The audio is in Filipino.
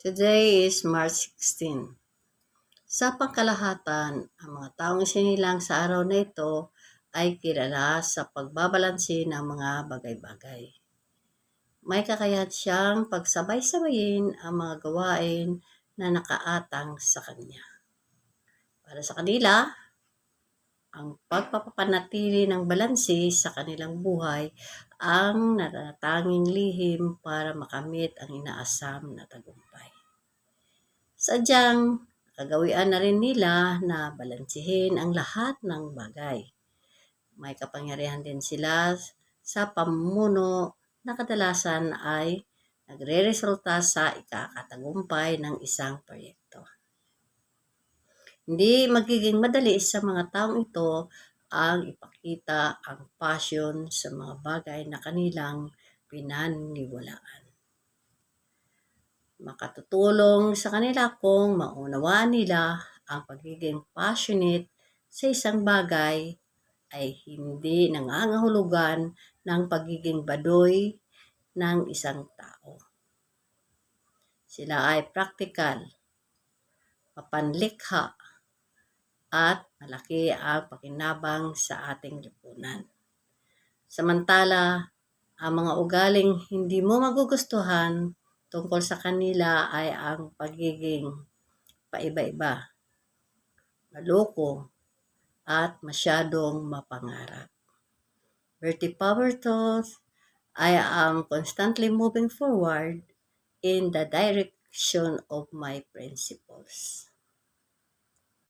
Today is March 16. Sa pangkalahatan, ang mga taong sinilang sa araw na ito ay kilala sa pagbabalanse ng mga bagay-bagay. May kakayahan siyang pagsabay-sabayin ang mga gawain na nakaatang sa kanya. Para sa kanila, ang pagpapanatili ng balanse sa kanilang buhay ang natatanging lihim para makamit ang inaasam na tagumpay. Sadyang kagawian na rin nila na balansehin ang lahat ng bagay. May kapangyarihan din sila sa pamumuno na kadalasan ay nagreresulta sa ikakatagumpay ng isang proyekto. Hindi magiging madali sa mga taong ito ang ipakita ang passion sa mga bagay na kanilang pinaniniwalaan. Makatutulong sa kanila kung maunawaan nila ang pagiging passionate sa isang bagay ay hindi nangangahulugan ng pagiging baduy ng isang tao. Sila ay praktikal, mapanlikha, at malaki ang pakinabang sa ating lipunan. Samantala, ang mga ugaling hindi mo magugustuhan tungkol sa kanila ay ang pagiging paiba-iba, maloko, at masyadong mapangarap. Bertie Power thought, I am constantly moving forward in the direction of my principles.